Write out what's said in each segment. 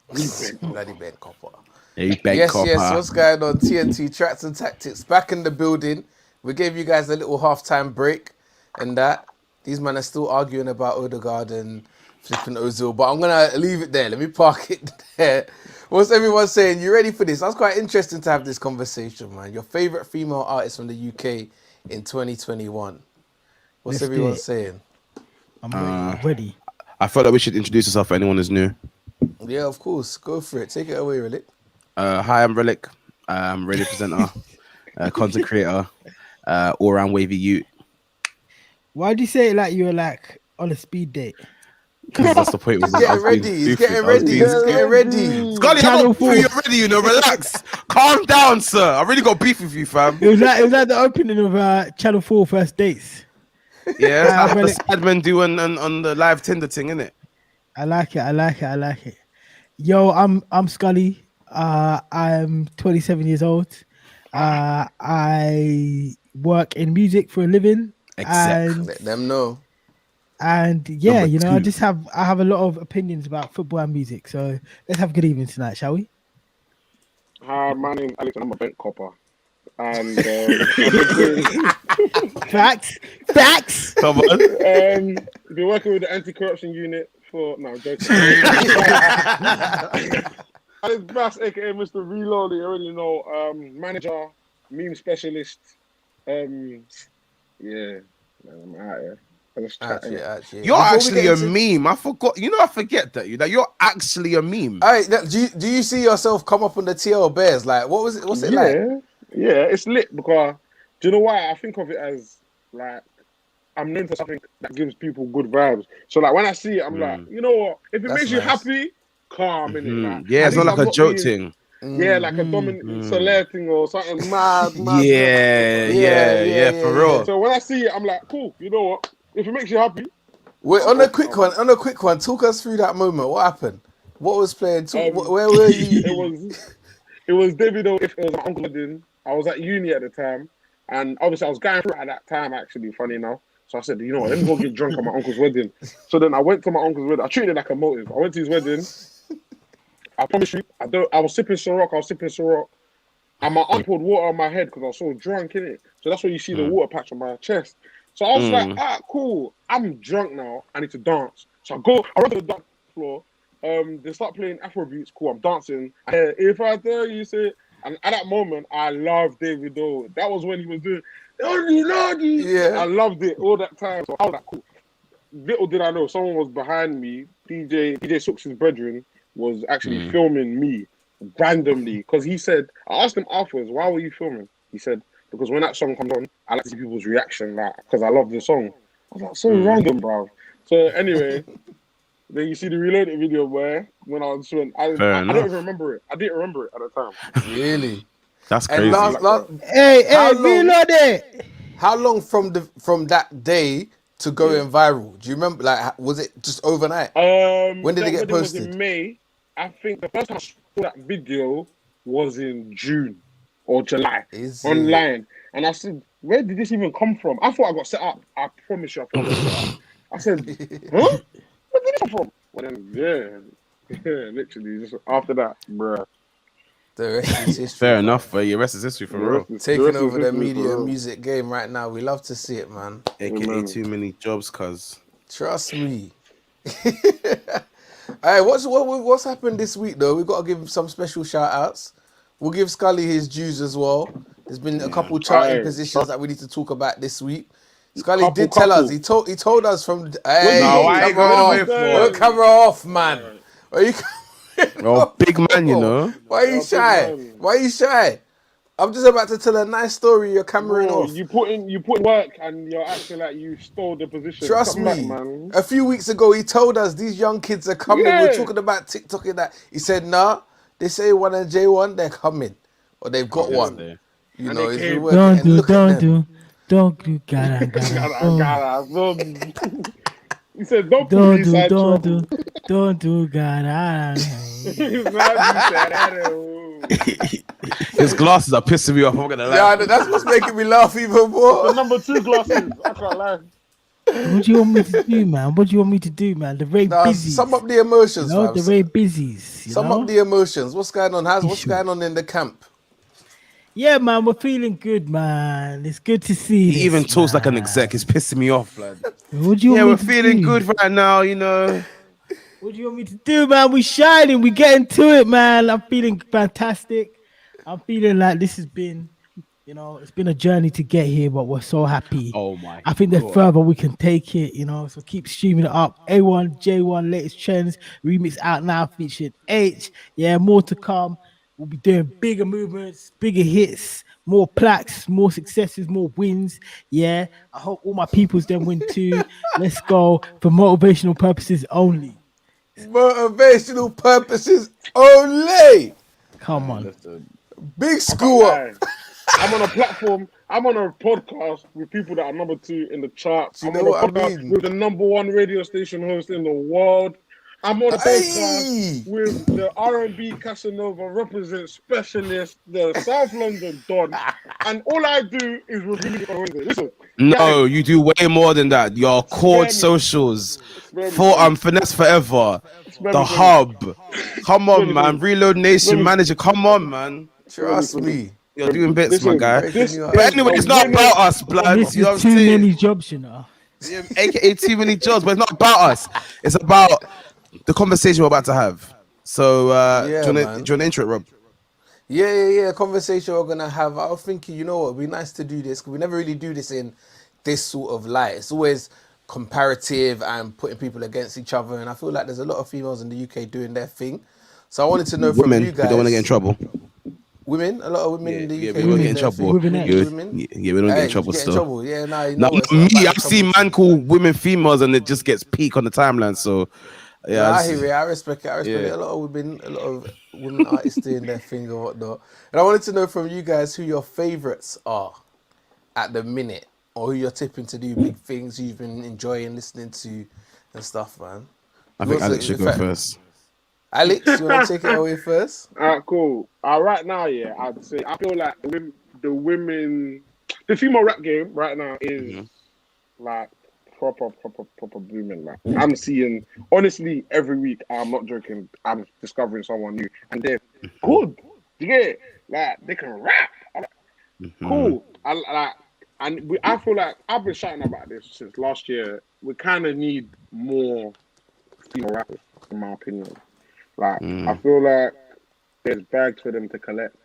Bloody Ben Copper. Hey, Ben Yes, Copper. yes. What's going on? TNT Tracks and Tactics back in the building. We gave you guys a little halftime break, and that these men are still arguing about Odegaard and flipping Ozil. But I'm gonna leave it there. Let me park it there. What's everyone saying? You ready for this? That's quite interesting to have this conversation, man. Your favorite female artist from the UK in 2021. What's Let's do everyone it. saying? I'm ready. I felt like we should introduce ourselves for anyone who's new. Yeah, of course. Go for it. Take it away, Relic. Hi, I'm Relic. I'm radio presenter, content creator, all-round wavy youth. Why do you say it like you're like on a speed date? Because that's the point. He's getting ready. He's getting ready. He's getting ready. Scully, I'm Channel not 4. you're ready, you know. Relax. Calm down, sir. I really got beef with you, fam. It was like the opening of Channel 4 First Dates. Yeah, that's what the Relic. sad men do on the live Tinder thing, innit? I like it. Yo, I'm Scully. I'm 27 years old. I work in music for a living. Exactly. Let them know. And yeah, Number you know, two. I have a lot of opinions about football and music. So let's have a good evening tonight, shall we? Hi, my name's Alex and I'm a bent copper. And I've been Facts. Come on. been working with the anti-corruption unit for I'm joking. Alex Bass, aka Mr. Reload, you already know. Manager, meme specialist. Yeah, man, I'm out here. Actually. You're Before we actually get a into- meme. I forgot. You know, I forget that. You're actually a meme. All right, do you see yourself come up on the TL Bears? Like, what was it? What's it like? Yeah, it's lit because do you know why I think of it as like I'm known for something that gives people good vibes. So like when I see it, I'm like, you know what? If it That's makes you nice. happy, calm in it. Like, Yeah, at it's not least like I'm a joke being- thing. Yeah, like a dominant Soler thing or something mad. Yeah, for real. So when I see it, I'm like, cool. You know what? If it makes you happy, Wait, on a quick one, talk us through that moment. What happened? What was playing? Where were you? it was Davido. If it was my uncle's wedding, I was at uni at the time, and obviously I was going through it at that time. Actually, funny enough. So I said, you know what? Let me go get drunk at my uncle's wedding. So then I went to my uncle's wedding. I treated it like a motive. I went to his wedding. I promise you, I was sipping Ciroc, and my aunt poured water on my head because I was so drunk in it. So that's why you see the water patch on my chest. So I was like, cool. I'm drunk now. I need to dance. So I run to the dance floor. They start playing Afrobeats. Cool. I'm dancing. If I tell you, say, and at that moment, I loved Davido. That was when he was doing, Yeah. I loved it all that time. So I was like, cool. Little did I know, someone was behind me. DJ Sooks' brethren was actually filming me randomly because he said, I asked him afterwards, why were you filming? He said, because when that song comes on, I like to see people's reaction, like, because I love the song. I was like, so random, bro. So anyway, then you see the Reloaded video where when I was doing, I don't even remember it. I didn't remember it at the time. Really? That's And crazy. Hey, reload it. How long from that day to going viral? Do you remember? Like, was it just overnight? When did it get Was posted? in May. I think the first time I saw that video was in June or July online. And I said, where did this even come from? I thought I got set up. I promise you, I thought I got set up. I said, huh? Where did it come from? Well, then, literally, just after that, bruh. The rest is history. Fair enough, but your rest is history for real. Taking over the media and music game right now. We love to see it, man. AKA too many jobs, cuz. Trust me. All right, what's happened this week though? We've got to give some special shout outs. We'll give Scully his dues as well. There's been a couple charting positions that we need to talk about this week. Scully did tell us. He told us from. Hey, camera off, man. Are you? Oh, big man, you know. Why are you shy? I'm just about to tell a nice story. You're cameraing off. You put in work and you're acting like you stole the position. Trust me. Man. A few weeks ago, he told us these young kids are coming. We're talking about TikTok and that. He said, nah, they say one and J1, they're coming. Or they've got one. There. You know, it's been working. Don't do, gotta. He said, don't do, gotta. His glasses are pissing me off. I'm gonna lie. Yeah, that's what's making me laugh even more. The number 2 glasses. I can't lie. What do you want me to do, man? What do you want me to do, man? The very Nah, busy. sum up the emotions, You know, fam. the very busies. You Sum know? up the emotions. What's going on? What's Issue. going on in the camp? Yeah, man, we're feeling good, man. It's good to see He this, even talks like an man. exec. It's pissing me off, blood. What do you Yeah, want me we're to feeling do? good right now, you know. What do you want me to do, man? We shining. We getting to it, man. I'm feeling fantastic. I'm feeling like this has been, it's been a journey to get here, but we're so happy. Oh my I think the God. further we can take it, so keep streaming it up. A1, J1, latest trends, remix out now featuring H. Yeah, more to come. We'll be doing bigger movements, bigger hits, more plaques, more successes, more wins. Yeah, I hope all my peoples then win too. Let's go for motivational purposes only. Motivational purposes only. Come on. Listen. Big I can't school up. lie. I'm on a platform. I'm on a podcast with people that are number 2 in the charts. You I'm know on a what I podcast mean? with the number 1 radio station host in the world. I'm on a podcast Hey! with the R&B Casanova represent specialist, the South London Don, and all I do is review music on Wednesday. Listen, No, guys, you do way more than that. Your cord Spare me. socials, Spare me. finesse forever, Spare the me. hub. Come on, me, man. spare me. Reload Nation Spare me. manager. Come on, man. Trust me. You're doing bits, my Listen, guy. Breaking you up. But anyway, a it's not winning- about us, blood. This You know what is I'm too saying? many jobs, you know. Yeah, AKA too many jobs, but it's not about us. It's about the conversation we're about to have. So, Yeah, do you man. want to intro it, Rob? Yeah. Conversation we're gonna have. I was thinking, you know what, it'd be nice to do this because we never really do this in this sort of light. It's always comparative and putting people against each other. And I feel like there's a lot of females in the UK doing their thing. So I wanted to know from Women you who guys. don't want to get in trouble. Women, a lot of women in the Yeah, UK. we don't doing get in their trouble. thing. Women, Yeah, Women. yeah, we don't get in Hey, trouble get in still. trouble. Yeah, nah, you No, know it's me, not about I've the seen trouble. man call women females and it just gets peak on the timeline. So, yeah, Nah, I it's- hear it. I respect it. I respect Yeah. it. A lot of women artists doing their thing or whatnot. And I wanted to know from you guys who your favourites are at the minute, or who you're tipping to do big things you've been enjoying listening to and stuff, man. I Who think wants Alex to- should in go fact- first. Alex, you want to take it away first? Alright, cool. Right now, yeah, I'd say I feel like the female rap game right now is like proper booming. Like I'm seeing, honestly, every week. I'm not joking. I'm discovering someone new, and they're good. You get it? Like they can rap. I'm like, cool. I feel like I've been shouting about this since last year. We kind of need more female rappers, in my opinion. Like I feel like there's bags for them to collect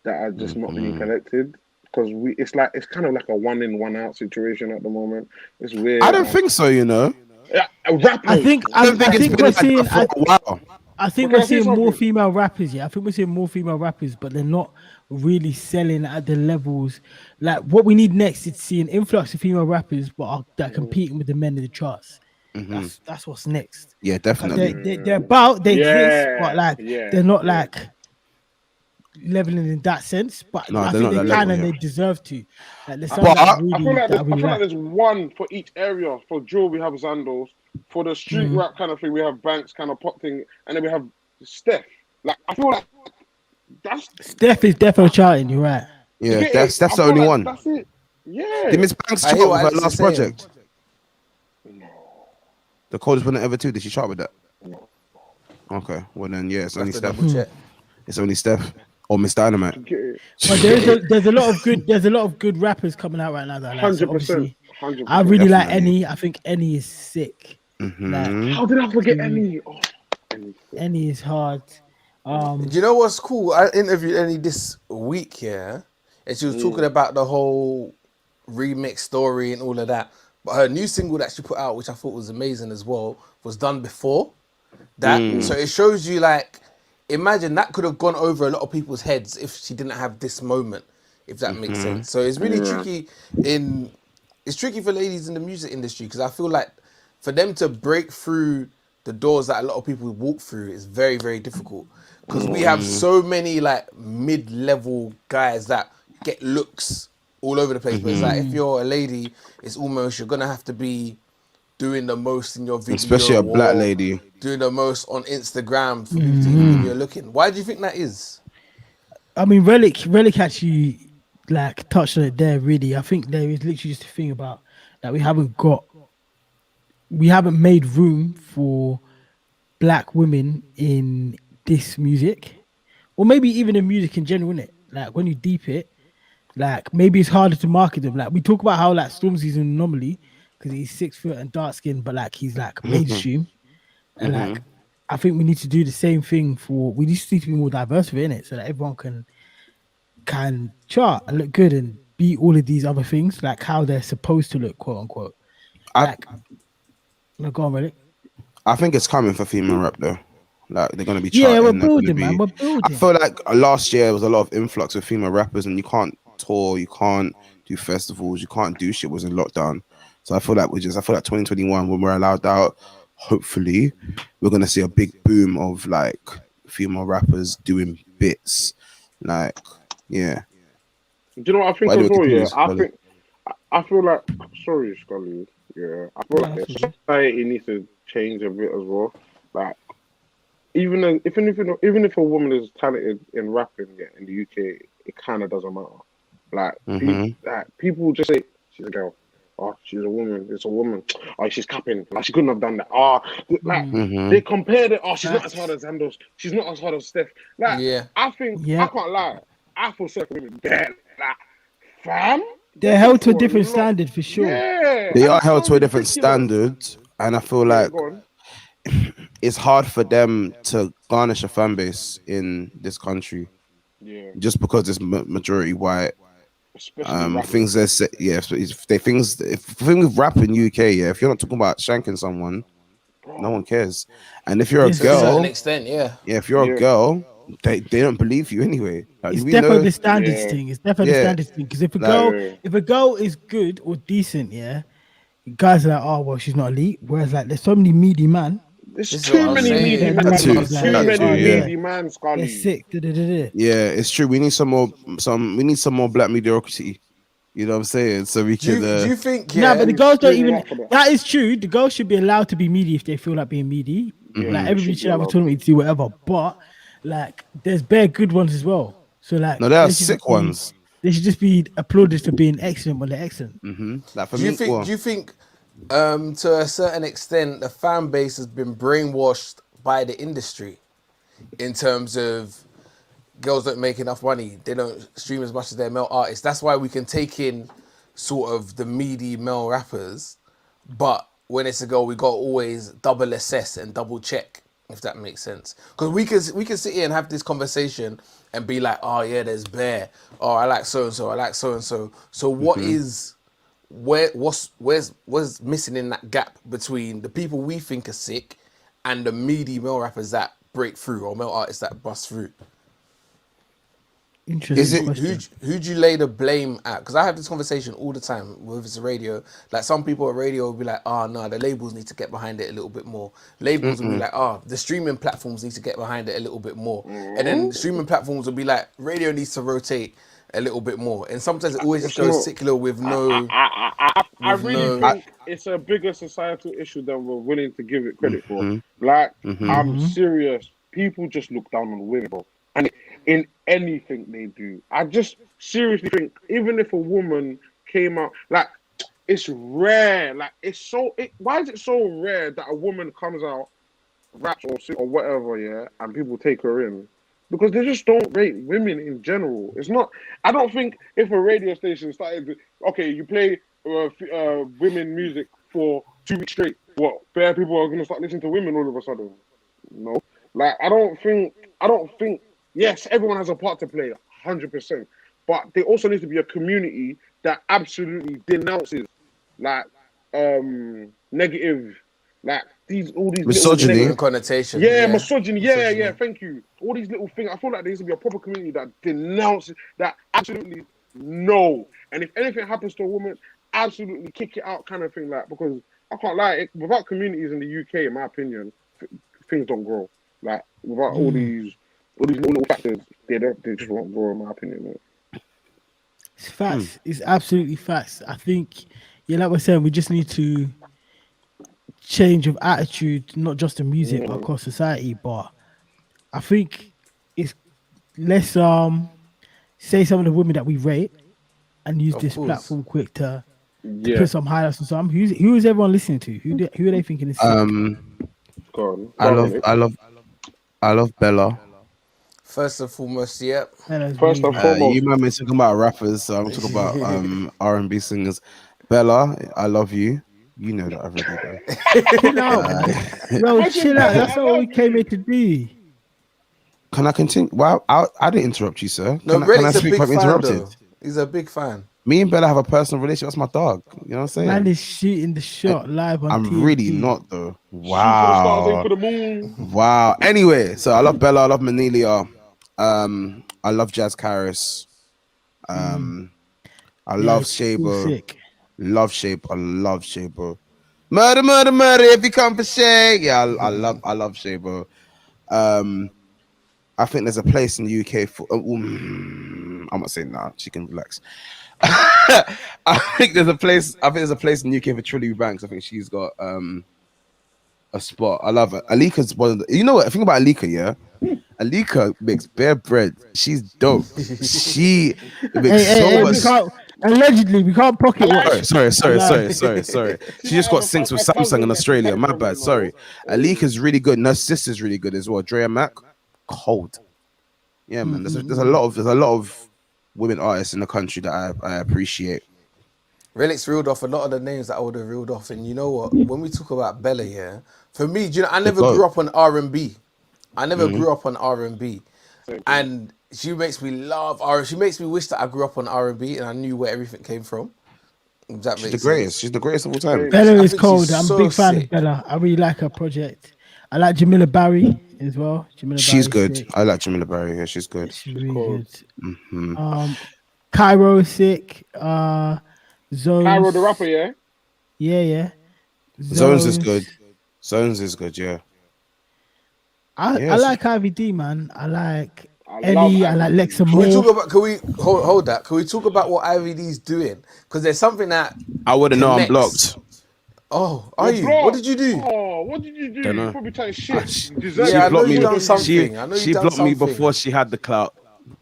that are just not being collected because it's kind of like a one in one out situation at the moment. It's weird. I don't think so, you know. Yeah, rappers. I think I think we're it's been seeing. like that for a while. I think But can we're I say seeing more something? female rappers. Yeah, I think we're seeing more female rappers, but they're not really selling at the levels. Like what we need next is to see an influx of female rappers, but that are competing with the men in the charts. That's what's next. Yeah, Like, definitely. they're about they exist, Yeah, but like yeah, they're not yeah. like leveling in that sense. But No, I they're think not they that can level, and yeah. they deserve to. Like there's some But that I feel really like that I really like. there's one for each area. For drill, we have Zandos. For the street rap kind of thing, we have Banks kind of pop thing, and then we have Steph. Like I feel like that's Steph is definitely charting. You're right. Yeah, get that's it? I the feel only like one. That's it. Yeah. Did Miss Banks I chart hear with what her Alex is last saying. project? The coldest one ever too. Did she chart with that? Okay, well then, yeah, it's only Have to Steph. double check. It's only Steph or Miss Dynamite. Get it? But there's a lot of good rappers coming out right now. That I like. So 100%. obviously, 100%. I really like Definitely. Any. I think Any is sick. Like How did I forget any? Oh, Any is hard. Do you know what's cool? I interviewed Annie this week, yeah, and she was talking about the whole remix story and all of that. But her new single that she put out, which I thought was amazing as well, was done before that. So it shows you, like, imagine that could have gone over a lot of people's heads if she didn't have this moment, if that makes sense. So it's really tricky it's tricky for ladies in the music industry because I feel like for them to break through the doors that a lot of people walk through is very, very difficult because we have so many like mid-level guys that get looks all over the place. But it's like if you're a lady, it's almost you're gonna have to be doing the most in your video, Especially a black or lady. doing the most on Instagram for people to even give you a look in. Why do you think that is? I mean, Relic actually like touched on it there. Really, I think there is literally just a thing about that we haven't got we haven't made room for black women in this music, or maybe even in music in general, innit? Like when you deep it, like maybe it's harder to market them. Like we talk about how like Stormzy's an anomaly because he's 6 foot and dark skinned, but like he's like mainstream, and like I think we need to do the same thing for. We just need to be more diverse within it, so that everyone can chart and look good and be all of these other things, like how they're supposed to look, quote unquote. I Like, no, go on, Relic. I think it's coming for female rap though. Like they're gonna be Yeah, we're charting. They're gonna building, man. be. We're I building. feel like last year was a lot of influx of female rappers, and you can't tour, you can't do festivals, you can't do shit. Was in lockdown, so I feel like 2021 when we're allowed out. Hopefully, we're gonna see a big boom of like female rappers doing bits. Like, yeah. Do you know what I think But anyway, as well? continue, Yeah, Scully. I feel like sorry, Scully. Yeah, I feel Yeah, like that's the okay. society needs to change a bit as well. Like even if a woman is talented in rapping, yeah, in the UK, it kind of doesn't matter. People just say she's a girl. Oh, she's a woman. It's a woman. Oh, she's capping. Like she couldn't have done that. Oh, like they compared it. Oh, she's not as hard as Zandos. She's not as hard as Steph. Like Yeah. I think I Yeah, can't lie. I feel certain women there. Like fam, they're they go held to a for a different lot. standard for sure. Yeah, They and are it's held so to a different ridiculous. standard, and I feel Yeah, like go on. it's hard for them to garnish a fan base in this country Yeah, just because it's majority white. especially rap. Things they say, yeah. If they things, if the thing with rap in UK, yeah, if you're not talking about shanking someone, no one Bro. cares. And if you're a There's To a certain girl, extent, yeah. yeah, if you're a Yeah, girl, they don't believe you anyway. Like, it's we definitely know, the standards yeah, thing. It's definitely the yeah, standards thing. Because like, yeah. if a girl is good or decent, yeah, guys are like, oh well, she's not elite. Whereas like there's so many meaty man. There's This is what So too I'm many many men needy saying. that men. look that at it too, as Too like, that many oh too, yeah. yeah, needy man, they're Scully. sick. Da, da, da, da. Yeah, it's true. We need some more. We need some more black mediocrity. You know what I'm saying? So we Do could. you do you think No, but yeah? the We girls don't screaming even. out for that. That is true. The girls should be allowed to be meaty if they feel like being meaty. Yeah, Like they everybody should be should have allowed. autonomy to do whatever. But like, there's bare good ones as well. So like, No, there are sick ones. they should just be applauded for being excellent when they're excellent. Like for Do you me, think? well, Do you think? To a certain extent, the fan base has been brainwashed by the industry in terms of girls don't make enough money. They don't stream as much as their male artists. That's why we can take in sort of the meaty male rappers, but when it's a girl, we got to always double assess and double check if that makes sense. Because we can sit here and have this conversation and be like, oh yeah, there's Bear. Oh, I like so and so. I like so and so. So what is where's missing in that gap between the people we think are sick and the meaty male rappers that break through or male artists that bust through? Interesting Is it- question. Who'd you lay the blame at? Because I have this conversation all the time with the radio. Like some people at radio will be like, "Oh no, the labels need to get behind it a little bit more." Labels will be like, "Oh, the streaming platforms need to get behind it a little bit more," and then streaming platforms will be like, "Radio needs to rotate a little bit more." And sometimes it always just You know, goes secular with no, I with really no. think it's a bigger societal issue than we're willing to give it credit for. Like, I'm serious. People just look down on women, bro. And in anything they do, I just seriously think, even if a woman came out, like, it's rare. Like, why is it so rare that a woman comes out, raps or whatever, yeah, and people take her in? Because they just don't rate women in general. It's not. I don't think if a radio station started, okay, you play women music for 2 weeks straight, what? Fair people are gonna start listening to women all of a sudden. No, like I don't think. Yes, everyone has a part to play, 100%. But there also needs to be a community that absolutely denounces like negative, like all these Misogyny. Negative little connotation. yeah, misogyny. Yeah, Misogyny. yeah. Thank you. All these little things. I feel like there needs to be a proper community that denounces that. Absolutely no. And if anything happens to a woman, absolutely kick it out, kind of thing. Like because I can't lie. Without communities in the UK, in my opinion, things don't grow. Like without all these little factors, they just won't grow. In my opinion. It's facts. It's absolutely facts. I think, yeah, like we're saying, we just need to change of attitude, not just in music, but across society. But I think it's let's say some of the women that we rate and use Of this course. platform quick to Yeah, put some highlights on some. Who is everyone listening to? Who are they thinking is sick? go I on, love, Relic. I love Bella. First and foremost, yeah. Bella's First and raving. You foremost, might be talking about rappers, so I'm talking about R&B singers. Bella, I love you. You know that already, though. Chill out, man. Yo, I said, chill out. Bella, That's I not what we love came you. here to do. Can I continue? Well, I didn't interrupt you, sir. No, Can I Relic's a speak if big I'm fan interrupted? though. He's a big fan. Me and Bella have a personal relationship. That's my dog. You know what I'm saying? Man is shooting the shot live on I'm TNT. really not, though. Shoot for the stars, aim Wow. for the moon. Wow. Anyway, so I love Bella. I love Manelia. I love Jazz Karis. I love All Shabo. sick. Love Shape. I love Shabo. Murder, murder, murder. If you come for Shay. Yeah, I love Shabo. I think there's a place in the UK for. I'm not saying that. She can relax. I think there's a place. I think there's a place in the UK for Trilly Banks. I think she's got a spot. I love her. Alika's one of the. You know what? Think about Alika, yeah. Alika makes bare bread. She's dope. She makes so We much. can't, allegedly, we can't pocket watch. Sorry. Alive. She just got syncs with Samsung in Australia. My bad. Sorry. Alika's really good. And her sister's really good as well. Drea Mac, cold. Yeah, man. There's a lot of women artists in the country that I appreciate. Relic's reeled off a lot of the names that I would have reeled off, and you know what? When we talk about Bella, yeah, for me, do you know, I never grew up on R&B. I never grew up on R&B, and she makes me love R. She makes me wish that I grew up on R&B and I knew where everything came from. If that She's makes the greatest. sense. She's the greatest of all time. Bella I is think cold. she's I'm a so big fan sick. of Bella. I really like her project. I like Jamila Barry as well. Jamila She's Barry's good. sick. I like Jamila Barry. Yeah, she's good. She's really cold. good. Cairo is sick. Zones. Cairo the rapper, yeah. Yeah. Zones is good. Zones is good. Yeah. I Yes. like IVD, man. I like I Ellie. love I like IVD. Lexa Can we talk Moore. about? Can we hold that? Can we talk about what IVD's doing? Because there's something that I wouldn't know I'm connects. blocked. Oh, are you? Blocked. What did you do? Oh, what did you do? Don't know. You probably trying shit. You Yeah, deserve I it. know blocked you me. done something. I know She you done blocked me something. before she had the clout.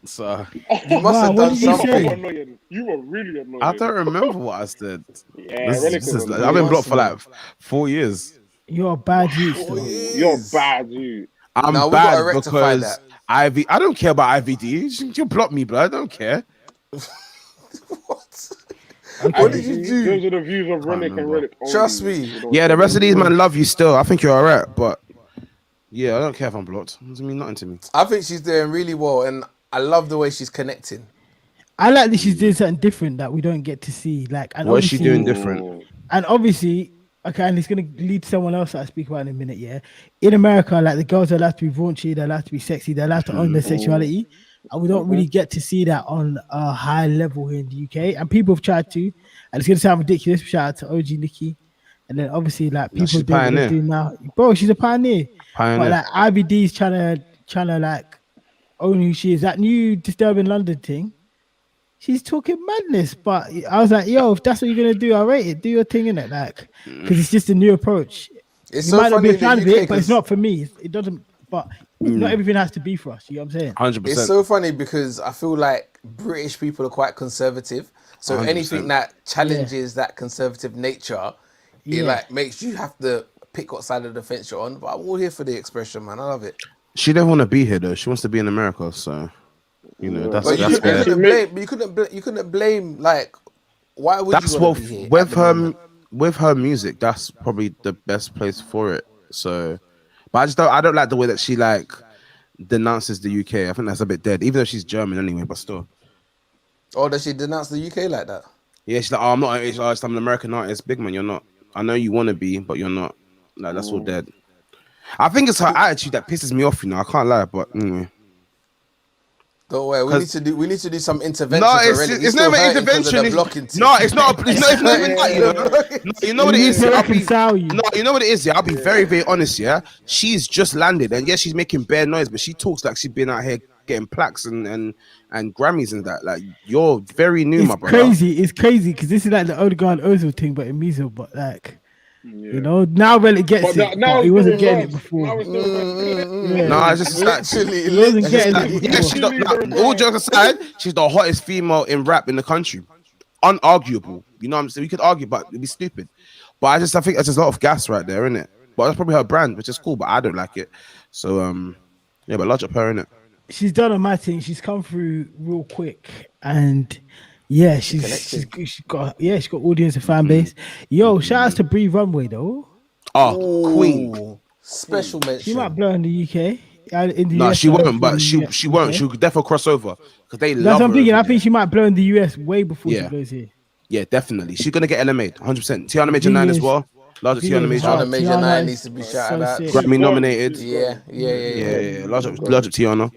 So You must have Wow, what done did you something. say? You were annoying. You were really annoying. I don't remember what I said. Yeah, Relic was I've been annoying. blocked for like 4 years. You're a bad youth, Oh, though. yeah. You're bad, you. I'm Now we gotta bad rectify because that. I don't care about IVD. You block me, but I don't care. What? Okay. What did you do? Those are the views of Relic and remember. Relic. only. Trust me. You don't Yeah, the care. rest of these man love you still. I think you're alright, but yeah, I don't care if I'm blocked. It doesn't mean nothing to me. I think she's doing really well, and I love the way she's connecting. I like that she's doing something different that we don't get to see. Like, and What is she obviously- doing different? And obviously, okay, and it's gonna lead to someone else that I speak about in a minute. Yeah, in America, like the girls are allowed to be raunchy, they're allowed to be sexy, they're allowed to own their sexuality, and we don't really get to see that on a high level here in the UK. And people have tried to, and it's gonna sound ridiculous. Shout out to OG Nikki, and then obviously like people she's doing what pioneer. they do now. Bro, she's a pioneer. Pioneer. But like IBD's trying to like own who she is. That new Disturbing London thing. She's talking madness, but I was like, "Yo, if that's what you're gonna do, I rate it. Do your thing in it, like, because it's just a new approach. It's You so might not funny be a in the fan of UK it, but it's 'cause- not for me. It doesn't. But not everything has to be for us. You know what I'm saying? 100%. It's so funny because I feel like British people are quite conservative. So 100%. anything that challenges that conservative nature, it Yeah. like makes you have to pick what side of the fence you're on. But I'm all here for the expression, man. I love it. She don't want to be here though. She wants to be in America. So you know that's But you that's couldn't, where, you couldn't blame like why would that's you what want to be here with at the moment? her music. That's probably the best place for it. So, but I don't like the way that she like denounces the UK. I think that's a bit dead. Even though she's German anyway, but still. Or does she denounce the UK like that? Yeah, she's like, oh, I'm not an English artist. I'm an American artist. Big man, you're not. I know you want to be, but you're not. Like that's all dead. I think it's her attitude that pisses me off. You know, I can't lie, but anyway. Don't worry, we need to do some intervention. No, it's not an intervention. No, it's not. It's not even that. You know, no, you know what it We need is. to Yeah? reconcile you. No, you know what it is. Yeah, I'll be very, very honest. Yeah, she's just landed, and yes, she's making bare noise, but she talks like she's been out here getting plaques and Grammys and that. Like you're very new, my It's brother. crazy. It's crazy because this is like the Odegaard Ozil thing, but in Measle. But like, you know, now Relic gets it. But he wasn't getting it before. Now it's the reverse. Yeah. No, it's just literally, He wasn't getting like, it yeah, before. she's not. All jokes aside, she's the hottest female in rap in the country, unarguable. You know what I'm saying? We could argue, but it'd be stupid. But I think that's just a lot of gas right there, isn't it? But that's probably her brand, which is cool, but I don't like it. So yeah, but large up her, innit? She's done a mad thing. She's come through real quick, and yeah, she's got audience and fan base. Yo, shout out to Bree Runway though. Oh, queen. Ooh, special mention. She might blow in the UK. In the No, US, she won't, but in she the US, won't. okay? She'll definitely cross over because they That's love what I'm her. thinking. over I think there. she might blow in the US way before Yeah. she blows here. Yeah, definitely. She's gonna get LMA'd, 100%. Tiana Major 9 as well. Large up Tiana Major. Tiana Major 9 Tiana's needs to be so shouted out. sick. Grammy nominated. Yeah. Large up Tiana.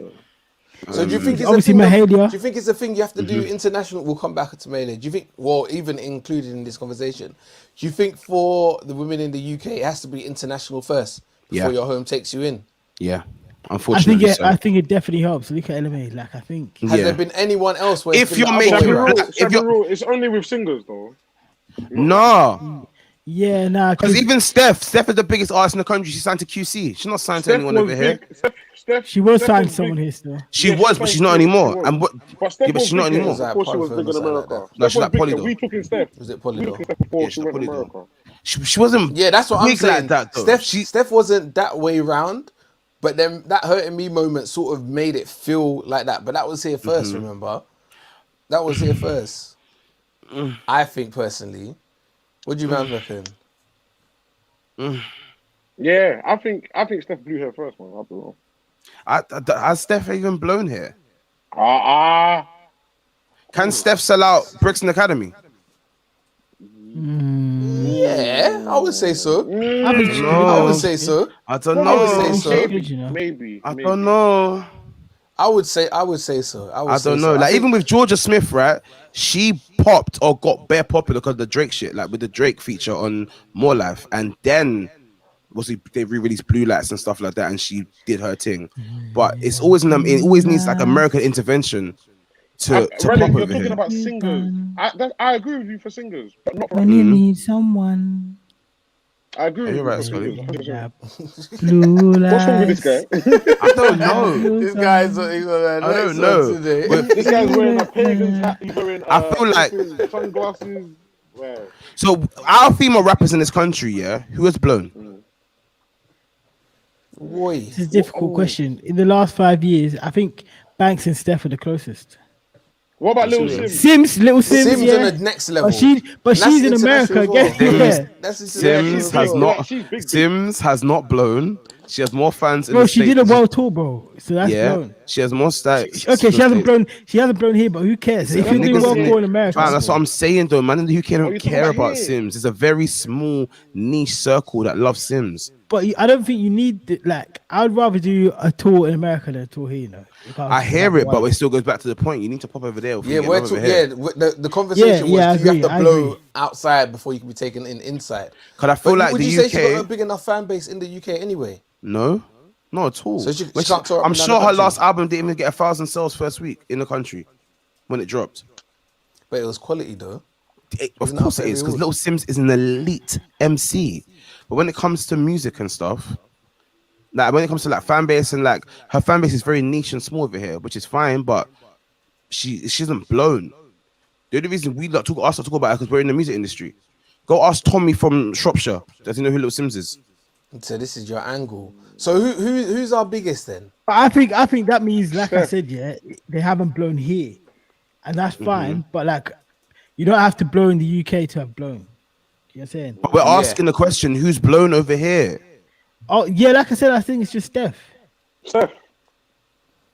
So do you think it's Obviously a thing Mahalia. do you think it's a thing you have to do international? We'll come back to Mahalia. Do you think, well, even included in this conversation, do you think for the women in the UK it has to be international first before your home takes you in? Yeah, unfortunately. I think it definitely helps. Look at LMA. Like I think. Has there been anyone else where If it's been you're the other making way around? It's only with singers though. No, Yeah, nah. because even Steph is the biggest artist in the country. She signed to QC. She's not signed to anyone over here. she was Steph signed was to someone big. here still. She Yeah, was, she but she's signed not to- anymore. she was. And what? But Steph Yeah, but was she's not big here anymore. Like before she was Polyphone big or in something like America. that. No, Steph she's was like big Polly here. though. We talking Steph. Was it We Polydor? talking Steph before Yeah, she she's went to Polly though. America. She wasn't. Yeah, that's what I'm big saying. like that, though. Steph wasn't that way round, but then that hurting me moment sort of made it feel like that. But that was here 1st remember? That was here first. I think personally. What do you man reckon? Yeah, I think Steph blew her first, man. I'll be wrong. Has Steph even blown here? Ah. Can Steph sell out Brixton Academy? Yeah, I would say so. I think I would say so. I don't I would say know. so. Maybe. I don't know. I would say so. I don't know. Like even with Georgia Smith, right? She popped or got bare popular because of the Drake shit, like with the Drake feature on More Life, and then they re-released Blue Lights and stuff like that, and she did her thing. But it's always it always needs like American intervention to pop Relic, over you're talking here. about singers. I agree with you for singers, but not for When you need someone. I agree with You're you right, for Scully. singers. Blue lights. What's wrong with this guy? I don't know. This guy's on I don't know. today. But This guy's wearing a pagan's hat. He's wearing I feel like- sunglasses. Wow. So our female rappers in this country, yeah, who has blown? Boy. It's a difficult question. In the last 5 years, I think Banks and Steph are the closest. What about Lil Sims? Little Sims, Sims yeah. on the next level. But And she's in international America as again. well. Yeah. That's Sims has big. not. She's big. Sims has not blown. She has more fans in Bro, the she States. did a world tour, bro. So that's blown. She has more stats. Okay, she hasn't blown. She hasn't blown here, but who cares? If you're doing world tour in America, Man, that's what I'm saying though. Man in the UK don't you talking care about about here? Sims. It's a very small niche circle that loves Sims. but I don't think you need I'd rather do a tour in America than a tour here. You know, I hear it, but it still goes back to the point. You need to pop over there. Yeah, the conversation Yeah, was do you have I to blow agree. outside before you can be taken inside? Because I feel But like would the you say she got a UK. big enough fan base in the UK anyway? No, not at all. So she When can't tour up I'm and down sure the her country? last album didn't even get 1,000 sales first week in the country when it dropped. But it was quality though. Of Wasn't course up it is, because every Little Sims is an elite MC. But when it comes to music and stuff, like when it comes to like fan base and like her fan base is very niche and small over here, which is fine, but she isn't blown. The only reason we talk about her because we're in the music industry. Go ask Tommy from Shropshire. Does he know who Little Sims is? So this is your angle. So who's our biggest then? But I think that means, like I said, yeah, they haven't blown here, and that's fine. But like, you don't have to blow in the UK to have blown. You know what I'm saying? But we're asking the question, who's blown over here? Oh yeah, like I said, I think it's just Steph. Steph.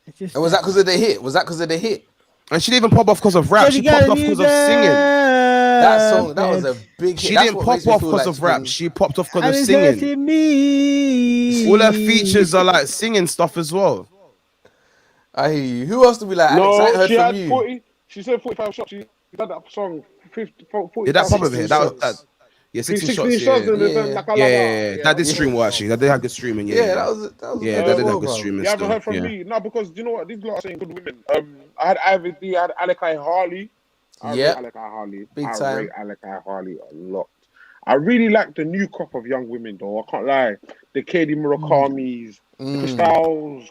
It's just And was that because of the hit? Was that because of the hit? And she didn't even pop off because of rap. She popped off because of singing. That song, that was a big hit. She That's didn't what pop makes me off feel because like of rap. she's She popped off because And of it's singing. hurting me. All her features are like singing stuff as well. I hear you. Who else do we like? Alex, I ain't No, heard she from had you. 40. She said 45 shots. She did that song 50, 40. Yeah, that pop over here. That was shots. that. Yeah, 16 16 shots. shots Yeah, and yeah. then like a Yeah, that did stream well actually. That did have good streaming. Yeah, That was yeah, that did have good streaming. You haven't still. heard from Yeah. me? No, because you know what? These lot are saying good women. I had Ivy D, I had Alekai Harley. I Yep. rate Alekai Harley. Big I time. rate Alekai Harley a lot. I really like the new crop of young women though. I can't lie. The Katie Murakamis,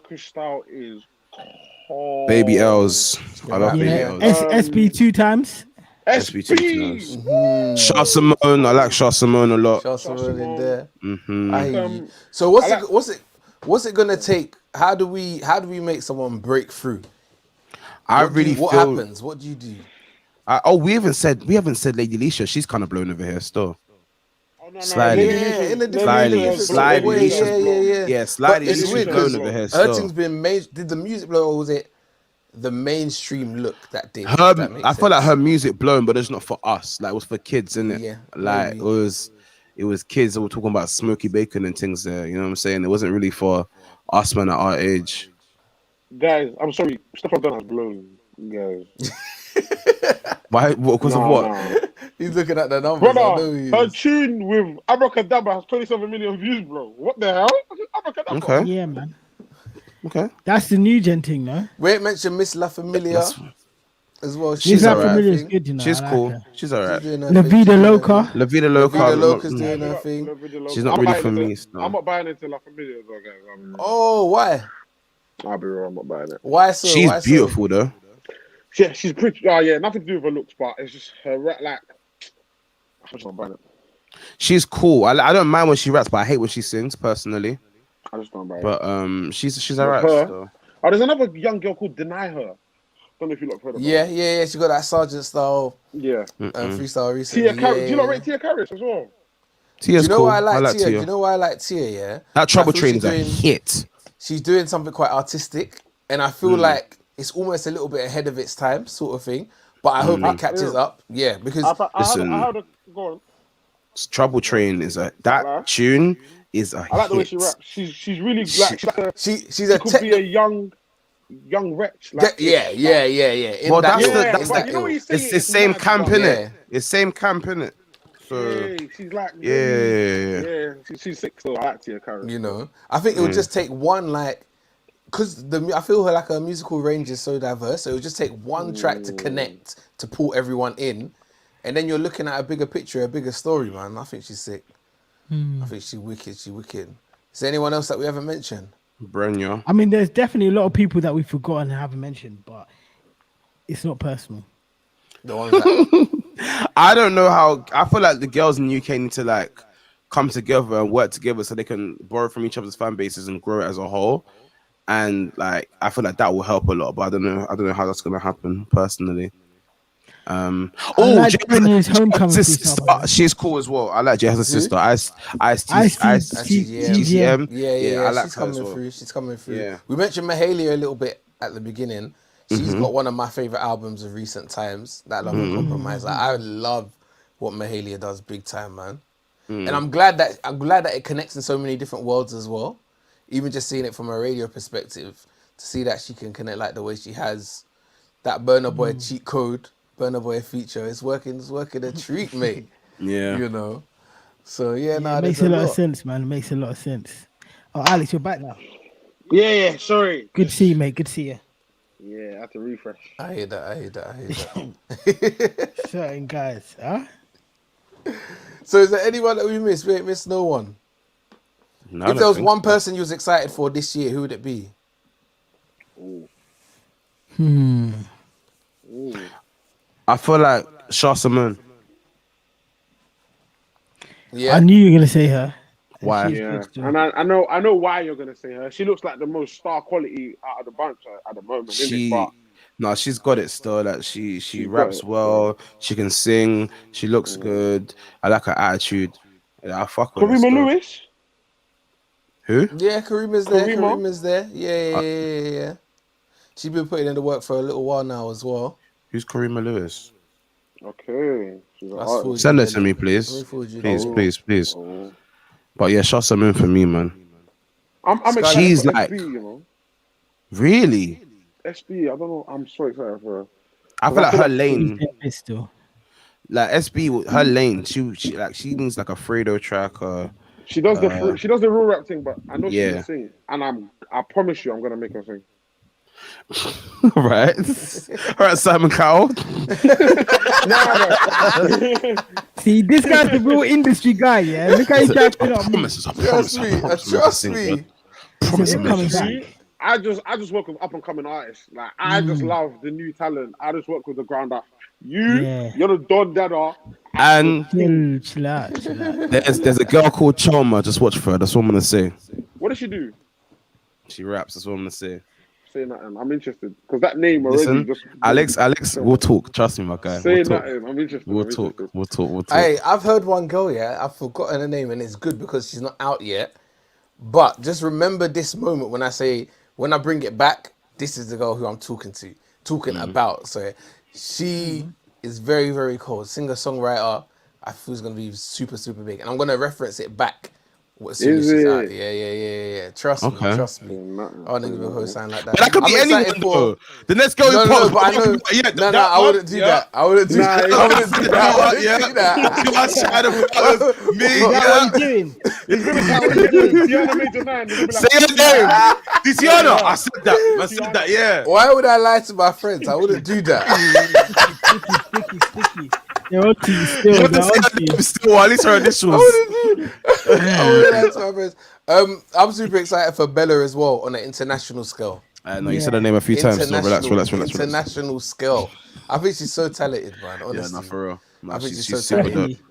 Crystal is cold. Baby L's. I love Baby Yeah, L's. SB 2 times. SB2 SB. Shah Simone, I like Shah Simone a lot. Shah Simone in Simone. there. Mm-hmm. I hear you. Um, So what's I it? What's it gonna take? How do we make someone break through? What feel. happens? What do you do? We haven't said Lady Leisha. She's kind of blown over here still. Oh, no, Slightly. Yeah, in a Lady different Leisha's Slightly, way. Leisha's Yeah, yeah, yeah. Yeah, But slightly. it's She's weird blown because over here her still. thing's been did the music blow or was it the mainstream look that did? Her, That makes I feel like sense. her music blown, but it's not for us. Like it was for kids, innit? Yeah, Like maybe. it was kids that were talking about smoky bacon and things there. You know what I'm saying? It wasn't really for us man at our age. Guys, I'm sorry. Stuff I've done has blown, guys. Why? Because of what? Nah. He's looking at the numbers. I know Brother, he her is. tune with Abracadabra has 27 million views, bro. What the hell? Abracadabra. Okay. Yeah, man. Okay. That's the new gen thing, no? We ain't mentioned Miss La Familia That's- as well. Miss She's La alright. Familia is thing. good, you know. She's I like cool. her. She's alright. She's doing her La thing. Vida She's doing her Loca. thing. La Vida La Loca. Vida Loca's doing her thing. She's not really for me. I'm not buying into La Familia, though, guys. Oh, why? I'll be real, I'm not buying it. Why so? She's Why so? beautiful though. Yeah, she's pretty. Oh, yeah, nothing to do with her looks, but it's just her rap, like. I'm just not buying it. She's cool. I don't mind when she raps, but I hate when she sings personally. I just don't buy it. But she's alright her? still. Oh, there's another young girl called Deny Her. Don't know if you lot heard of her. Yeah. She got that sergeant style Yeah. freestyle recently. Tia Carrot. Yeah, Do you not yeah. rate Tia Carrot as well? Tia's You know cool. why I like Tia? Tia. You know why I like Tia? Yeah, That Trouble I feel Train's a she's doing- hit. She's doing something quite artistic, and I feel like it's almost a little bit ahead of its time, sort of thing. But I hope it catches up. Yeah, because Listen. I heard her go on. Trouble Train is that tune is a I like the way hit. she raps. She's really like she's she a could be a young wretch. Like, yeah. In Well, that that's ilk, the in that's that you know what ilk. you say it's the same mad, camp but- in Yeah. it. It's same camp in it. So Yeah, she's like yeah. she's sick. So I like Tia Carrot. You know, I think it would just take one because I feel like her musical range is so diverse. So it would just take one track to connect to pull everyone in, and then you're looking at a bigger picture, a bigger story, man. I think she's sick. I think she's wicked. She's wicked. Is there anyone else that we haven't mentioned? Brenya. I mean, there's definitely a lot of people that we've forgotten and haven't mentioned, but it's not personal. The ones that I don't know how. I feel like the girls in the UK need to like come together and work together so they can borrow from each other's fan bases and grow it as a whole. And like, I feel like that will help a lot. But I don't know how that's gonna happen personally. like Brenya's homecoming sister, freestyle, she's cool as well. I like Jaz's sister. GGM. Yeah. I like She's her as coming well. through. She's coming through. Yeah. We mentioned Mahalia a little bit at the beginning. She's got one of my favorite albums of recent times. That Love and Compromise. Like, I love what Mahalia does, big time, man. And I'm glad that it connects in so many different worlds as well. Even just seeing it from a radio perspective, to see that she can connect like the way she has. That Burna Boy cheat code, Burna Boy feature, it's working a treat, mate. Yeah. You know. So yeah, It makes a lot of sense, man. It makes a lot of sense. Oh, Alex, you're back now. Yeah. Sorry. Good to see you, mate. Good to see you. Yeah, I have to refresh. I hear that. Certain guys, huh? So is there anyone that we missed? We ain't missed no one. No, I If there was don't one think so. person you was excited for this year, who would it be? I feel like Shah Simone. Yeah. I knew you were gonna say her. Why? She's Yeah, good still. and I know why you're gonna say her. She looks like the most star quality out of the bunch at the moment. But She's got it still. Like she She's got raps it. well. She can sing. She looks good. I like her attitude. Yeah, I fuck with her. Karima still. Lewis. Who? Yeah, Karima's there. Karima? Karima's there. Yeah. She's been putting in the work for a little while now as well. Who's Karima Lewis? Okay. She's an That's artist. full- Send it to me, please. Let me forward you Please, that. please. Oh. But yeah, Shah Simone for me, man. I'm excited She's for like- SB, you know. Really? SB, I don't know. I'm so excited for her. I feel like her lane, Pistol. like SB, her lane. She needs like a Fredo track. She does the real rap thing, but I know she Yeah. can sing, and I promise you, I'm gonna make her sing. Right. All right, Simon Cowell. See, this guy's the real industry guy, yeah. Look how he's jacking up. Promises. I Trust me. promise Trust I'm me. gonna sing, bro. Promise He's I'm coming gonna back. sing. I just work with up and coming artists. Like I just love the new talent. I just work with the ground up. Yeah. You're the Don Dada. And Chill out. there's a girl called Choma. Just watch for her. That's what I'm gonna say. What does she do? She raps. That's what I'm gonna say. Say nothing. I'm interested because that name already. Listen, Just Alex, we'll talk. Trust me, my guy. say We'll talk. nothing. I'm interested. We'll I'm talk. interested. We'll talk. Hey, I've heard one girl, yeah, I've forgotten her name, and it's good because she's not out yet. But just remember this moment when I bring it back, this is the girl who I'm talking about. So she is very, very cool. Singer, songwriter. I feel it's going to be super, super big. And I'm going to reference it back as soon as she's out. Yeah. Trust me. I want to give a whole sign like that. But that could be anyone. For... The next girl No, you no, post. but I know. No, I wouldn't do that. I wouldn't do that. I wouldn't do that. You are trying to me. What are you doing? Tiana Major 9. Say your name. Tiana. I said that. Yeah. Why would I lie to my friends? I wouldn't do that. Sticky. They're on to you still. You have to say her name still, at least her initials. I wouldn't lie to my friends. I'm super excited for Bella as well on an international scale. No, you said her name a few times. So relax. International scale. I think she's so talented, man. Honestly. Yeah, no, for real. No, I think she's so super talented. dope.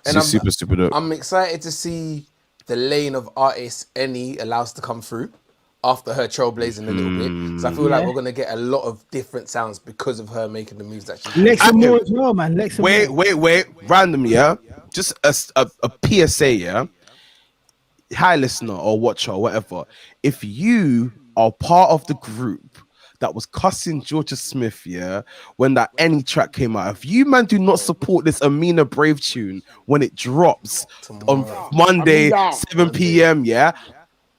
And She's super dope. I'm excited to see the lane of artists Annie allows to come through after her trailblazing a little bit. So I feel like we're gonna get a lot of different sounds because of her making the moves that she Lex and more as well, man. Wait. Random, yeah. Just a PSA, yeah. Hi, listener or watcher or whatever. If you are part of the group that was cussing Georgia Smith, yeah, when that Any track came out, if you man do not support this Amina Brave tune when it drops on Monday, 7 p.m., yeah,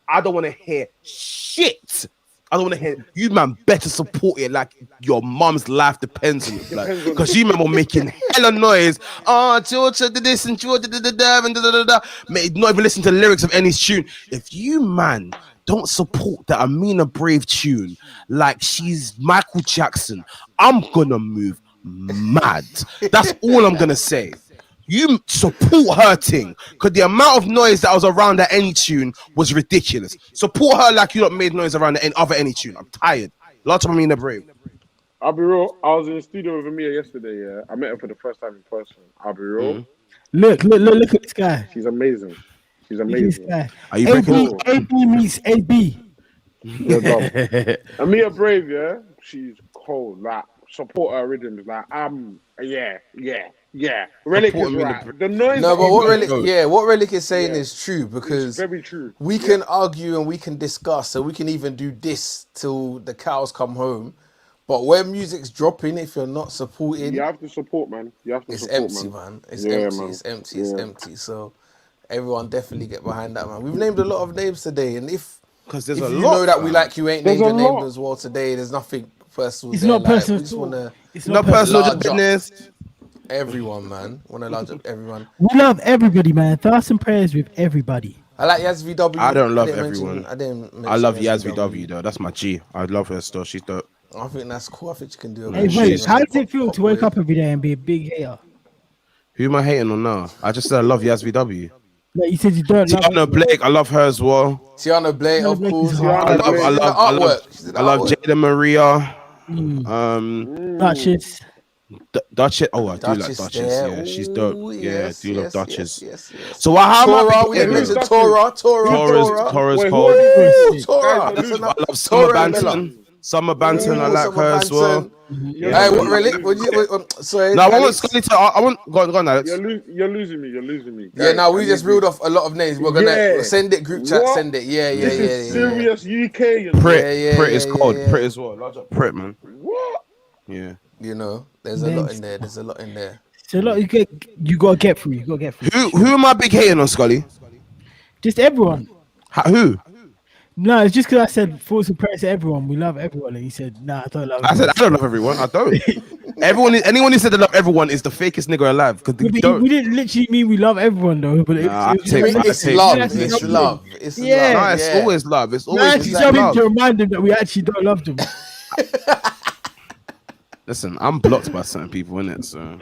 I don't want to hear shit. I don't want to hear you, man. Better support it like your mom's life depends on it, like, because you man were making hella noise. Oh, Georgia did this and Georgia did da and da. Mate, not even listen to the lyrics of any tune. If you man don't support the Amina Brave tune like she's Michael Jackson, I'm gonna move mad. That's all I'm gonna say. You support her thing, because the amount of noise that was around that Any tune was ridiculous. Support her like you not made noise around the other Any tune. I'm tired. Lots of Amina Brave. I'll be real. I was in the studio with Amia yesterday. Yeah, I met her for the first time in person. I'll be real. Look at this guy. She's amazing. She's amazing. Are you breaking? AB meets AB. Amia Brave, yeah, she's cold. Like support her rhythms. Like yeah. Relic is right. The noise. No, but what Relic is saying is true, because it's very true. We can argue and we can discuss, so we can even do this till the cows come home. But when music's dropping, if you're not supporting, you have to support, man. It's empty, man. It's empty. So everyone definitely get behind that, man. We've named a lot of names today, and if there's you a lot, know that we like you ain't named your name as well today, there's nothing personal. It's there. not personal. We just wanna, it's not personal, just business. Everyone, man. Want to large up everyone. We love everybody, man. Thoughts and prayers with everybody. I like Yaz VW. I don't love everyone. I love Yaz VW though. That's my G. I love her still. She's dope. I think that's cool. I think you can do it. Hey, wait, how does it feel to wake up every day and be a big hater? Who am I hating on now? I just said I love Yaz VW. Like you said, you don't love Tiana Blake. I love her as well. Tiana Blake, of course. I love Jada Maria. Duchess. Duchess. Oh, I do like Duchess Duchess. there. Yeah, she's dope. Ooh, Yeah, yes, I do love yes, Duchess. yes. So how Torah, we mentioned Torah. Torah's Wait, cold. Torah. I love Summer Banton. Summer Banton, I like her as well. Hey, what Relic? Sorry. No, I want Scully to. I want. Go on, Alex. You're losing me. Yeah, now we just reeled off a lot of names. We're gonna send it group chat. Send it. Yeah. This is serious UK. Prit is cold. Prit as well. Large up Prit, man. What? Yeah. You know, there's a lot in there. So a lot you gotta get through. Who am I big hating on, Scully? Just everyone. Who? No, it's just because I said thoughts and prayers to everyone. We love everyone, and he said, "Nah, I don't love." I said I don't love everyone. I don't. Anyone who said they love everyone is the fakest nigga alive. Because we didn't literally mean we love everyone though. But it's love. It's love. It's yeah. love. No, it's always love. It's always love. To remind them that we actually don't love them. Listen, I'm blocked by certain people, innit? So.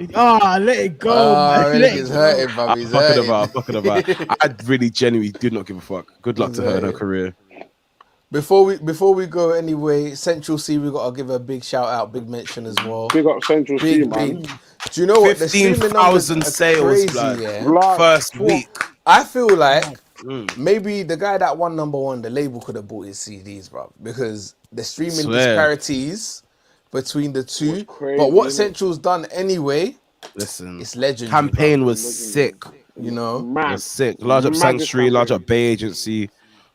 Let it go. Man. Relic is hurting, bro. He's hurting. I'm fucking about. I really genuinely do not give a fuck. Good luck to her in her career. Before we go anyway, Central C, we gotta give a big shout out, big mention as well. Big up Central C, Big, man. big. Do you know what? The streaming numbers 15,000 are sales, crazy, blood. yeah. Like, First week. I feel like maybe the guy that won #1, the label could have bought his CDs, bro, because the streaming Swear. disparities between the two. Was crazy, But what innit? Central's done anyway, Listen, it's legendary. campaign bro. was sick. You know, Mad. Was sick. Large up Maddest Sanctuary, large campaign. up Bay Agency,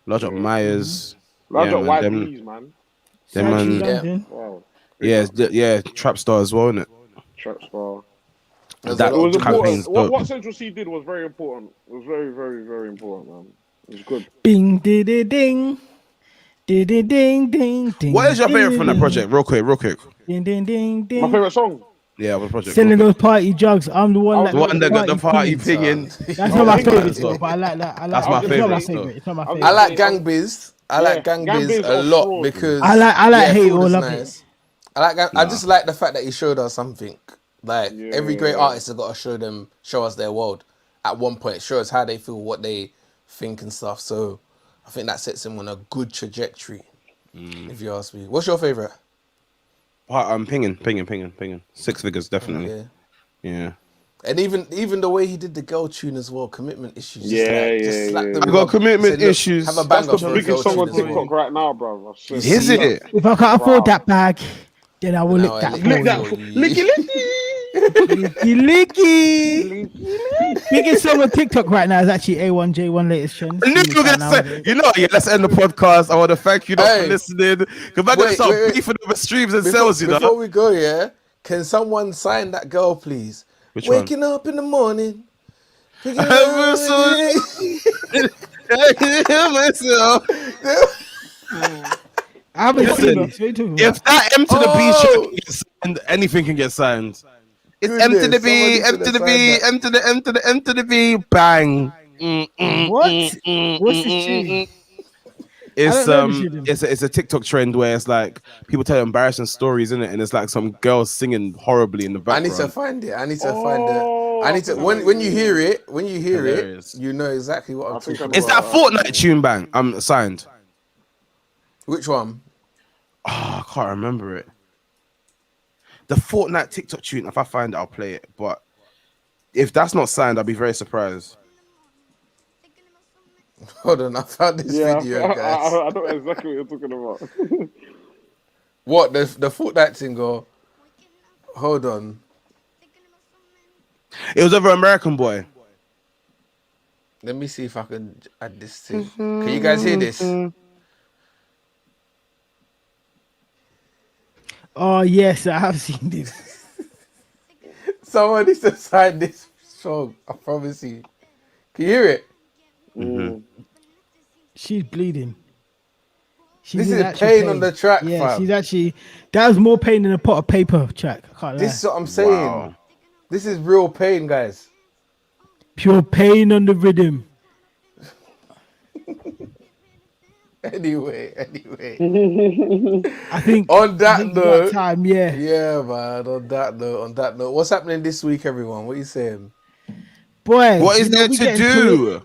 large up Myers. Large Yeah, up man, white them- bees, man. Them Sanctuary man- Yeah. London. Wow. Yeah, Trap Star as well, innit? Trap Star. there's That a It lot was of campaign's important. dope. What Central C did was very important. It was very, very, very important, man. It was good. Bing, ding, ding, ding, ding, ding, ding. What is your favorite from that project? Real quick. Ding, ding, ding, My ding. favorite song. Yeah, what project? Selling real those party drugs. I'm the one I that quick. The one that got the party pinging. pinging. That's not my Pinging favorite as still, well. but I like that. I like That's my it's not my favourite favorite. It's not my I favorite. I like Yeah. Gang Biz. I like Gang Gang Biz Biz a or lot Fraud. because I like hate Fraud or is love nice. I like Gang, I just like the fact that he showed us something. Like every great Yeah. artist has got to show us their world at one point, show us how they feel, what they think and stuff. So I think that sets him on a good trajectory. If you ask me, what's your favorite? Pinging. 6 figures, definitely. Yeah. Yeah. And even the way he did the girl tune as well, commitment issues. Yeah, just slap yeah. them I got up, commitment say, "Look, issues." Have a That's banger the for a biggest girl song tune on as well. TikTok right now, bro. I swear. Is it? If I can't afford Wow. that bag, then I will No, lick that lick phone. that Lick phone. Licky, Licky. Biggest song on TikTok right now is actually A1J1 latest trends. I knew you were gonna say, you know, yeah, let's end the podcast. I want to thank you Hey. for listening. Because I'm gonna Wait, start wait. beefing over streams and Before, sales, you know. before we go, yeah, can someone sign that girl, please? Which one? Waking up in the morning. picking up- Myself. I haven't Listen, seen it. What are you talking about? If that M to the B Oh. shirt can get signed, anything can get signed. It's M to the Goodness, B, somebody M to should the have B, signed M to the M to the M to the B, bang. What? What's this tune? It's I don't know this it's a TikTok trend where it's like people tell embarrassing stories in it, and it's like some girls singing horribly in the I background. need to find it. I need to find it. Oh, I need to when you hear it, Hilarious. you know exactly what I'm think talking I It's know. about. that Fortnite tune, bang. I'm signed. Which one? Oh, I can't remember it. The Fortnite TikTok tune. If I find it, I'll play it. But if that's not signed, I'll be very surprised. Hold on, I found this Yeah, video, guys. I know exactly what you're talking about. What the Fortnite thing? Go. Hold on. It was over American Boy. Let me see if I can add this thing. Can you guys hear this? Oh yes, I have seen this. Someone needs to sign this song. I promise you. Can you hear it? She's bleeding. She This did is actual pain on the track, Yeah, fam. she's actually. That was more pain than a pot of paper track. I can't lie. This is what I'm saying. Wow. This is real pain, guys. Pure pain on the rhythm. Anyway. I think On that I think note, time, yeah. Yeah, man. On that note, what's happening this week, everyone? What are you saying? Boy, What is you know, there we to get into do? it.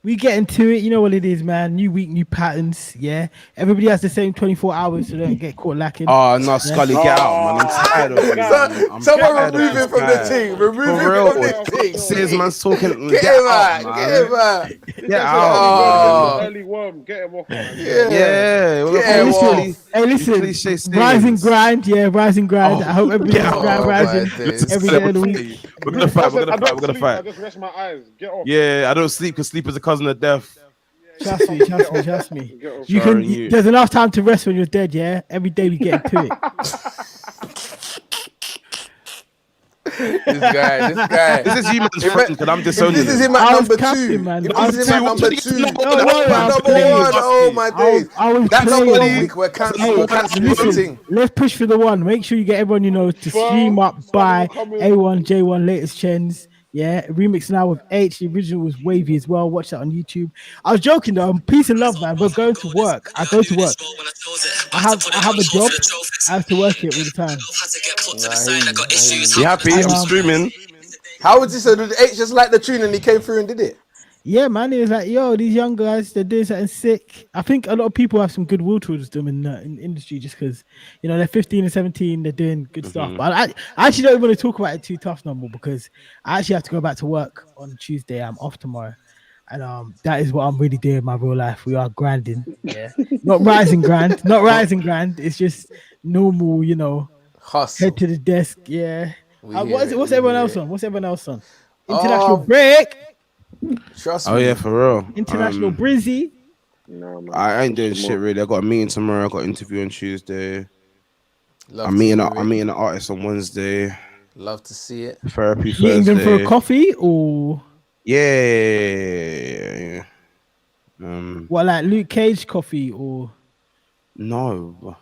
We get into it. You know what it is, man. New week, new patterns. Yeah. Everybody has the same 24 hours, so don't get caught lacking. Oh no, Scully, get out, man. I'm tired of it. man. I'm Someone tired of remove this him from guy. the team. Remove For him real. from the team. Says man's talking. Get him out. man. Get him out. Get Oh. out. Early worm, get him off. Man. Yeah. we're Get gonna him call off. these- Hey, these listen, cliche rise and sayings. grind. Yeah, rise and grind. I hope everybody's Get grind off, rising man, dude. every day of the week. We're gonna fight. We're I gonna fight. We're gonna sleep, I fight. just rest my eyes. Get off. Yeah, I don't sleep because sleep is a cousin of death. Trust me. Get off. You Sorry, can. you. There's enough time to rest when you're dead. Yeah. Every day we get into it. This guy. This is you, man's If friend, it- because I'm If disowning this is him. him at I was number capping, two, man. if I this was is him at capping. number What two, do you No, know? no, at I was number playing. one, oh my days. I was That number playing. 1 week we're Hey, canceling listen, everything. let's push for the one. Make sure you get everyone you know to stream up by A1J1 latest trends. Yeah, remix now with H. The original was wavy as well. Watch that on YouTube. I was joking though. Peace and love, man. We're going to work. I go to work. I have a job. I have to work it all the time. You happy? And, I'm streaming. How was this? So did H just like the tune and he came through and did it? Yeah, man, it was like, yo, these young guys, they're doing something sick. I think a lot of people have some goodwill towards them in the industry just because, they're 15 and 17, they're doing good stuff. But I actually don't even want to talk about it too tough no more because I actually have to go back to work on Tuesday. I'm off tomorrow. And that is what I'm really doing in my real life. We are grinding. Yeah. Not rising grind. Not rising grind. It's just normal, Hustle. head to the desk. Yeah. We hear What is it, it? What's we everyone hear else it. on? What's everyone else on? International Um, break. Trust Oh me. yeah, for real. International Brizzy. No, man. I ain't doing Some shit more. really. I got a meeting tomorrow. I got an interview on Tuesday. Love I'm to meeting. hear I'm it. meeting an artist on Wednesday. Love to see it. Therapy Meeting them for a Thursday. coffee or Yeah. what, like Luke Cage coffee or No.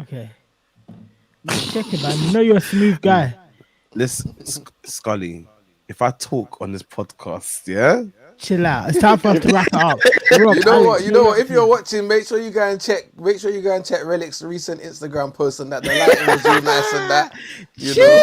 okay. Just checking, man. You know you're a smooth guy. Listen, Scully. If I talk on this podcast, yeah, Chill out. It's time for us to wrap it up. Rob, You know Alex, what? You know what? If you're up watching, make sure you go and check. Make sure you go and check Relik's recent Instagram post and that the lighting was all nice and that. You know,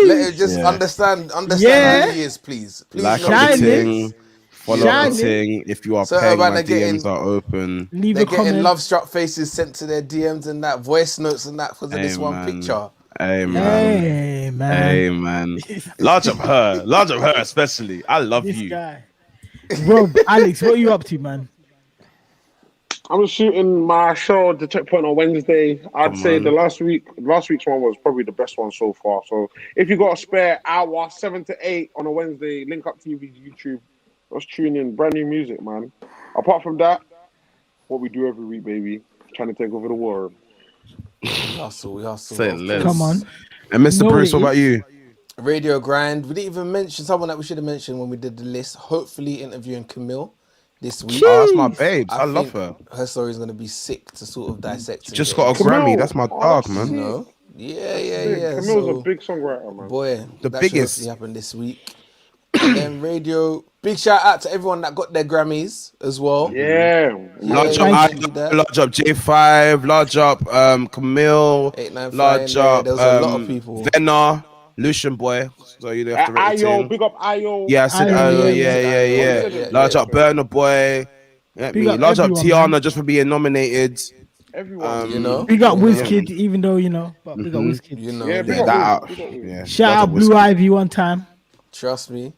let to? him just Yeah. understand Yeah. who he is, please. Please like know up the Shining. who he is. ting, follow up the Shining. ting. If you are So, paying, man, my they're DMs getting- are open. Leave They're a getting comment. love struck faces sent to their DMs and that voice notes and that because of this one man. picture. Hey man. Hey man. Hey man. Large up her especially. I love This you. guy. Rob, Alex, what are you up to, man? I'm shooting my show at the Checkpoint on Wednesday. I'd Come say on. the last week's one was probably the best one so far. So if you got a spare hour, 7 to 8 on a Wednesday, Link Up TV's YouTube. Let's tune in. Brand new music, man. Apart from that, what we do every week, baby. Trying to take over the world. We hustle. Say of less. course. Come on. And Mr. Know Bruce, it what about is. you? Radio Grind. We didn't even mention someone that we should have mentioned when we did the list. Hopefully interviewing Camille this week. Oh, that's my Jeez. babes. I love think her. her story is going to be sick to sort of dissect. Just and got a get into. Grammy. Camille. That's my Oh, dog, that's man. You know? Yeah. Camille's So, a big songwriter, man. boy, The that biggest. should hopefully happen this week. And then radio. Big shout out to everyone that got their Grammys as well. Yeah. Large Yeah, up, you do that. large up J5, large up Camille, 895 large in there. up There was a lot of people. Venna, Lucian boy. So you have to rate the Ayo, team. big up Ayo. Yeah, I said, Ayo, yeah. large up Burner boy. Get Big me. up Large up everyone, Tiana man. just for being nominated. Everyone. You know? Big up You know? Wizkid, even though, but big up Wizkid. You know. Yeah, big Yeah, up that Wiz, big up Wiz. yeah. Shout large out up Blue Wizkid. Ivy one time. Trust me.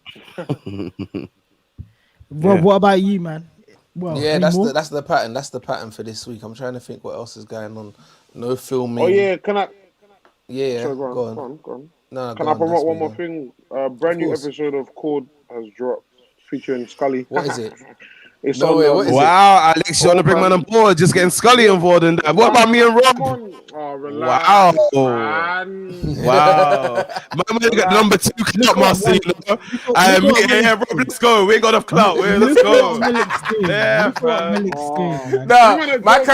Rob, Yeah. what about you, man? Well, Yeah, any that's more? the pattern. That's the pattern for this week. I'm trying to think what else is going on. No filming. Oh, yeah. Can I? Yeah. Sorry, Go on. Go on. No, Can go I on, promote that's one me, more go on. thing? Brand new course. episode of Chord has dropped featuring Scully. What is it? It's No on way, what is it? Wow, Alex, you want to bring man man. on board? Just getting Scully on board and that. What about me and Come Rob? on. Oh, relax, man. Wow. Man, we got number 2 clout master, you know. Rob, let's go. We ain't got enough clout. Let's Look go. what Melik's doing. Yeah, Look what fam. Melik's doing, man. No, You wanna my go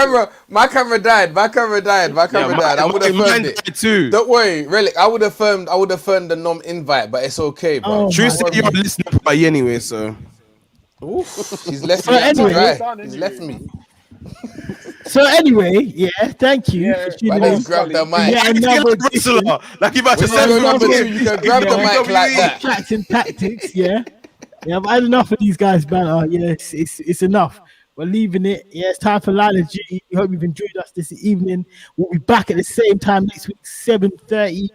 camera died. My camera died. I would have mine filmed it. died too. Don't worry, Relic. I would have filmed the non-invite, but it's okay, bro. Oh, True my said you're a listener party anyway, so. Oof, he's left So me out to anyway- dry. He's left me. So anyway, yeah, thank you Yeah, for My tuning in. name's grabbed the mic. Yeah, Like another a wrestler. Like if I When just you said go number another- 2, you can grab the mic like that. Tracks and tactics, yeah. Yeah, I've had enough of these guys, banter. Yeah, it's enough. We're leaving it. Yeah, it's time for Lila G. We hope you've enjoyed us this evening. We'll be back at the same time next week, 7:30.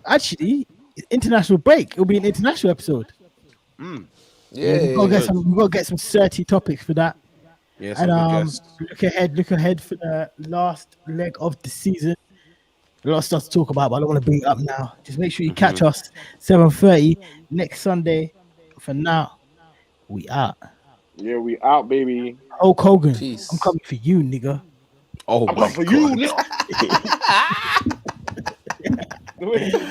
Actually, international break. It'll be an international episode. Yeah, We've got to get some 30 topics for that. Yeah, And look ahead for the last leg of the season. A lot of stuff to talk about, but I don't want to bring it up now. Just make sure you catch us 7:30 next Sunday. For now, we out. Yeah, we out, baby. Hulk Hogan, Peace. I'm coming for you, nigga. Oh I'm my coming for God. you, nigga.